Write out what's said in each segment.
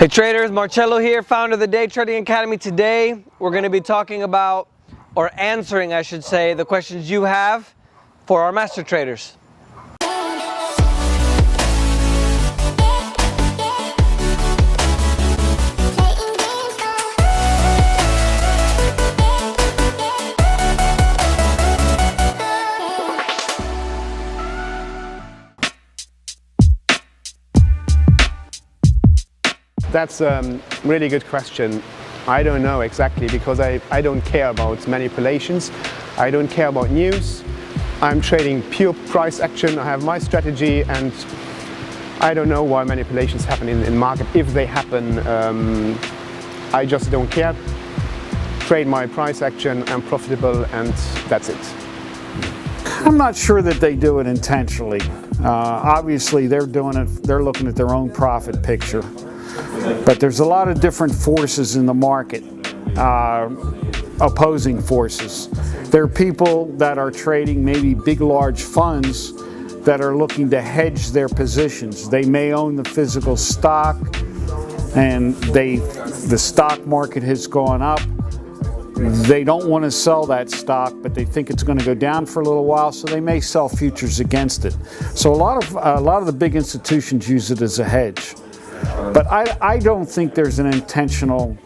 Hey traders, Marcello here, founder of the Day Trading Academy. Today we're going to be talking about, or answering I should say, the questions you have for our master traders. That's a really good question. I don't know exactly because I don't care about manipulations. I don't care about news. I'm trading pure price action. I have my strategy and I don't know why manipulations happen in the market. If they happen, I just don't care. Trade my price action, I'm profitable, and that's it. I'm not sure that they do it intentionally. Obviously they're doing it, they're looking at their own profit picture. But there's a lot of different forces in the market, opposing forces. There are people that are trading maybe big, large funds that are looking to hedge their positions. They may own the physical stock and the stock market has gone up. They don't want to sell that stock, but they think it's going to go down for a little while, so they may sell futures against it. So a lot of the big institutions use it as a hedge. But I don't think there's an intentional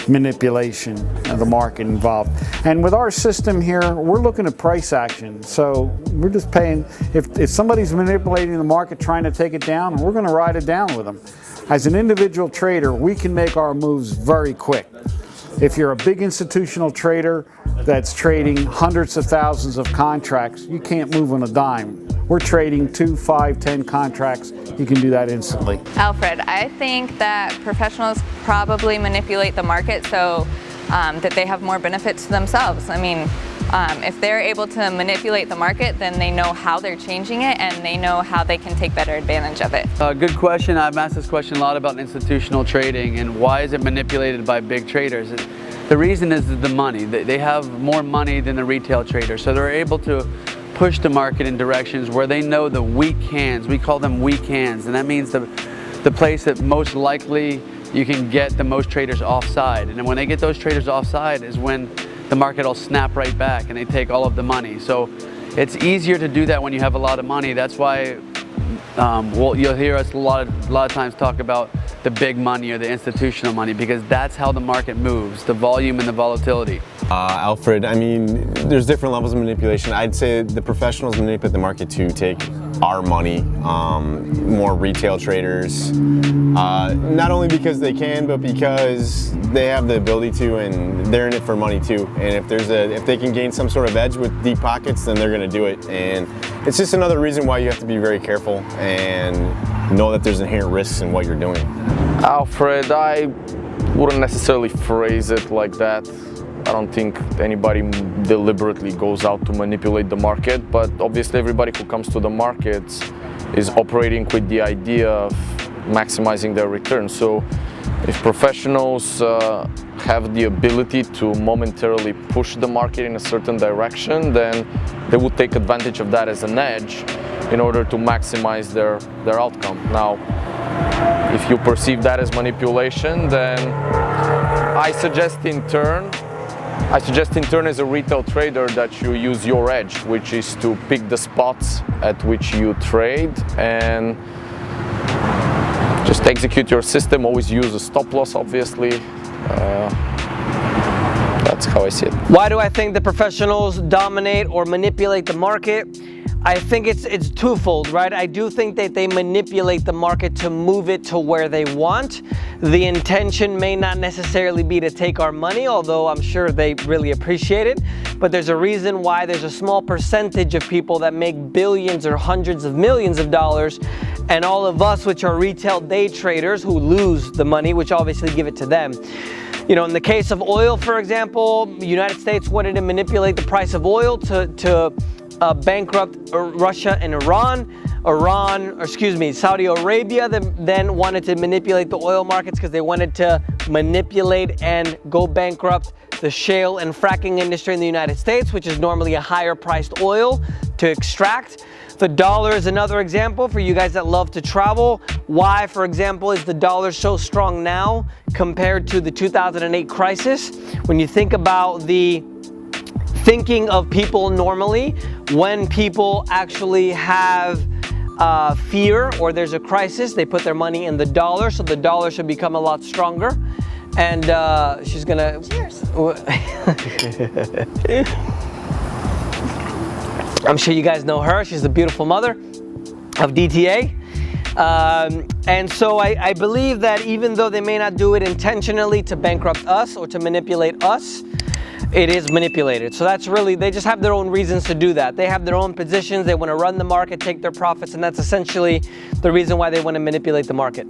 manipulation of the market involved. And with our system here, we're looking at price action. So we're just paying, if somebody's manipulating the market trying to take it down, we're going to ride it down with them. As an individual trader, we can make our moves very quick. If you're a big institutional trader that's trading hundreds of thousands of contracts, you can't move on a dime. We're trading 2, 5, 10 contracts. You can do that instantly. Alfred, I think that professionals probably manipulate the market so that they have more benefits to themselves. I mean, if they're able to manipulate the market, then they know how they're changing it and they know how they can take better advantage of it. Good question. I've asked this question a lot about institutional trading and why is it manipulated by big traders. The reason is the money. They have more money than the retail trader, so they're able to push the market in directions where they know the weak hands. We call them weak hands, and that means the place that most likely you can get the most traders offside. And then when they get those traders offside is when the market will snap right back and they take all of the money. So it's easier to do that when you have a lot of money. That's why you'll hear us a lot of times talk about the big money or the institutional money, because that's how the market moves, the volume and the volatility. Alfred, I mean, there's different levels of manipulation. I'd say the professionals manipulate the market to take our money, more retail traders, not only because they can, but because they have the ability to, and they're in it for money too. And if they can gain some sort of edge with deep pockets, then they're gonna do it. And it's just another reason why you have to be very careful and know that there's inherent risks in what you're doing. Alfred, I wouldn't necessarily phrase it like that. I don't think anybody deliberately goes out to manipulate the market, but obviously everybody who comes to the markets is operating with the idea of maximizing their return. So if professionals have the ability to momentarily push the market in a certain direction, then they would take advantage of that as an edge in order to maximize their outcome. Now, if you perceive that as manipulation, then I suggest in turn as a retail trader that you use your edge, which is to pick the spots at which you trade and just execute your system. Always use a stop loss, obviously. That's how I see it. Why do I think the professionals dominate or manipulate the market? I think it's twofold, right? I do think that they manipulate the market to move it to where they want. The intention may not necessarily be to take our money, although I'm sure they really appreciate it. But there's a reason why there's a small percentage of people that make billions or hundreds of millions of dollars, and all of us, which are retail day traders, who lose the money, which obviously give it to them. You know, in the case of oil, for example, the United States wanted to manipulate the price of oil to bankrupt Russia and Saudi Arabia then wanted to manipulate the oil markets because they wanted to manipulate and go bankrupt the shale and fracking industry in the United States, which is normally a higher priced oil to extract. The dollar is another example for you guys that love to travel. Why, for example, is the dollar so strong now compared to the 2008 crisis? When you think about the thinking of people normally, when people actually have fear or there's a crisis, they put their money in the dollar, so the dollar should become a lot stronger. And she's gonna... Cheers. I'm sure you guys know her. She's the beautiful mother of DTA. And so I believe that even though they may not do it intentionally to bankrupt us or to manipulate us, it is manipulated. So that's really, they just have their own reasons to do that. They have their own positions. They want to run the market, take their profits, and that's essentially the reason why they want to manipulate the market.